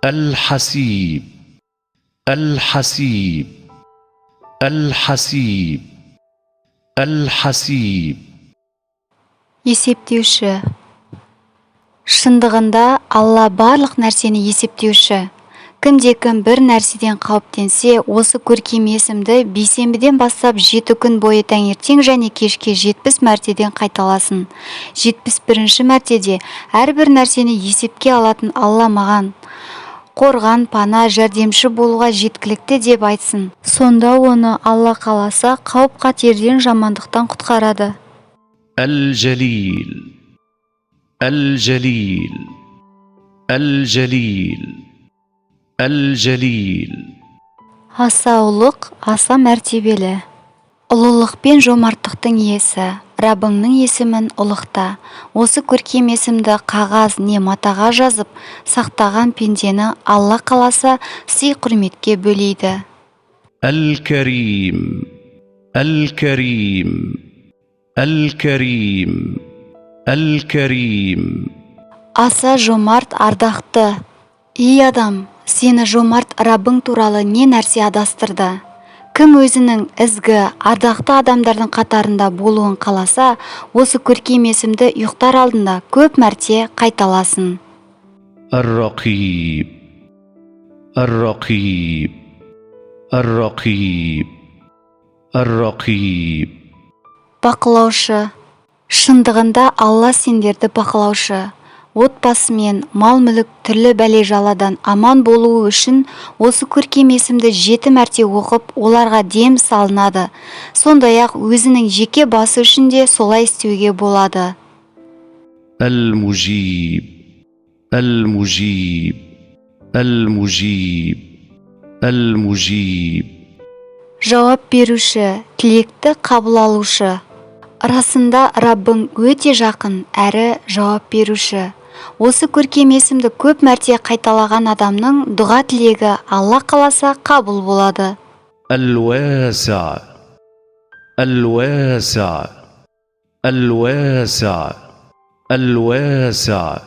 الحسيب الحسيب الحسيب الحسيب. Есептеуші. Шындығында Алла барлық нәрсені есептеуші. Кімде-кім бір нәрседен қауіптенсе, осы көркем есімді бейсенбіден бастап 7 күн бойы таңертең және кешке 70 мәртеден қайталасын. 71-ші мәртеде әрбір нәрсені есепке алатын Алла маған қорған, пана, жәрдемші болуға жеткілікті деп айтсын. Сонда оны Алла қаласа қауіп-қатерден, жамандықтан құтқарады. الجليل الجليل الجليل الجليل. Аса ұлық, аса мәртебелі. Ұлылық пен жомарттықтың иесі, Раббыңның есімін ұлықта. Осы көркем есімді қағаз не матаға жазып, сақтаған пендені Алла қаласа сый-құрметке бөлейді. الكريم الكريم الكريم الكريم. Аса жомарт, ардақты. Ей адам, сені жомарт Раббың туралы не нәрсе адастырды? Кім өзінің ізгі, ардақты адамдардың қатарында болуын қаласа, осы көркем есімді ұйықтар алдында көп мәрте қайталасын. الرقيب الرقيب الرقيب الرقيب. Бақылаушы. Шындығында Алла сендерді бақылаушы. Отбасымен, мал-мүлік, түрлі бәле-жаладан аман болуы үшін осы көркем есімді 7 мәрте оқып, оларға дем салынады. Сондай-ақ өзінің жеке басы үшін де солай істеуге болады. المجيب المجيب المجيب المجيب. Жауап беруші, тілекті қабыл алушы. Расында Раббың өте жақын әрі жауап беруші. Осы көркем есімді көп мәрте қайталаған адамның дұға тілегі Алла қаласа қабыл болады. الواسع الواسع الواسع الواسع.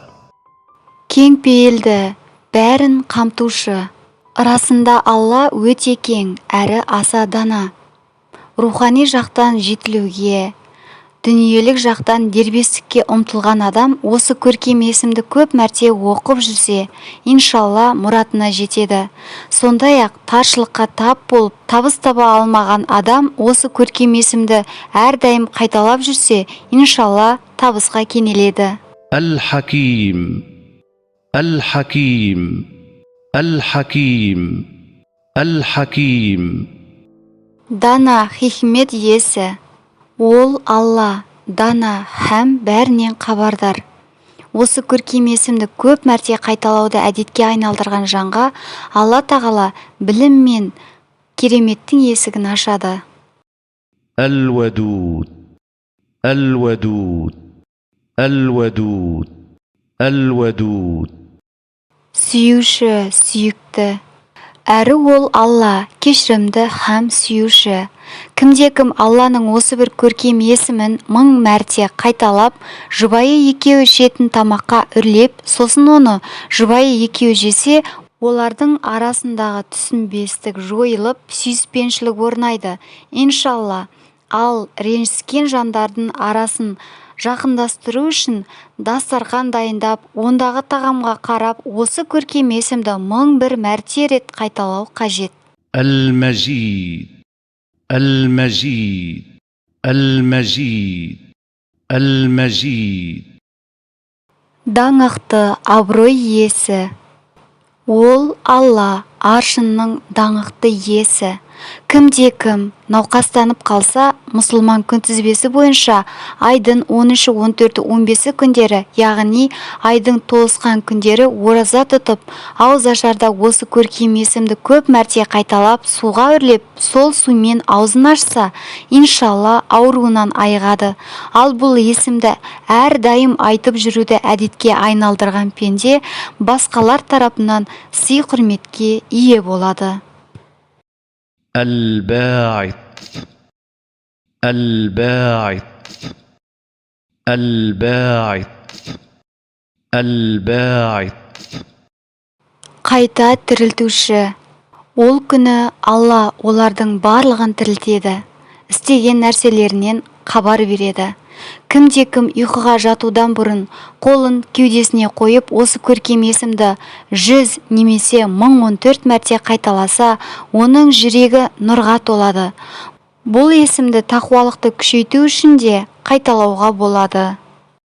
Кең пейілді, бәрін қамтушы. Расында Алла өте кең әрі аса дана. Рухани жақтан жетілуге, дүниелік жақтан дербестікке ұмтылған адам осы көркем есімді көп мәрте оқып жүрсе, иншалла мұратына жетеді. Сондай-ақ таршылыққа тап болып, табыс таба алмаған адам осы көркем есімді әрдайым қайталап жүрсе, иншалла табысқа кенеледі. الحكيم الحكيم الحكيم الحكيم. Дана, хикмет иесі. Ол Алла, дана һәм бәрінен хабардар. Осы көркем есімді көп мәрте қайталауды әдетке айналдырған жанға Алла тағала білім мен кереметтің есігін ашады. الودود الودود الودود الودود. Сүйуші, сүйікті. Әрі ол Алла, кешірімді һәм сүйуші. Кімде-кім Алланың осы бір көркем есімін 1000 мәрте қайталап, жұбайы екеуі жейтін тамаққа үрлеп, сосын оны жұбайы екеуі жесе, олардың арасындағы түсінбестік жойылып, сүйіспеншілік орнайды. Иншалла, ал ренжіскен жандардың арасын жақындастыру үшін дастархан дайындап, ондағы тағамға қарап, осы көркем есімді 1001 мәрте рет қайталау қажет. المجيد المجيد المجيد المجيد. Даңқты, абырой иесі. Ол Алла, аршынның даңқты иесі. Кімде-кім науқастанып қалса, мұсылман күнтізбесі бойынша айдың 13, 14, 15 күндері, яғни айдың толысқан күндері ораза тұтып, ауызашарда осы көркем есімді көп мәрте қайталап, суға үрлеп, сол сумен аузын ашса, иншалла ауруынан айығады. Ал бұл есімді әрдайым айтып жүруді әдетке айналдырған пенде басқалар тарапынан сый-құрметке ие болады. الباعث الباعث الباعث الباعث. қайта тірілтуші. Ол күні Алла олардың барлығын тірілтеді, істеген нәрселерінен хабар береді. Кімде-кім ұйқыға жатудан бұрын қолын кеудесіне қойып осы көркем есімді 100 немесе 1014 мәрте қайталаса, оның жүрегі нұрға толады. Бұл есімді тақуалықты күшейту үшін де қайталауға болады.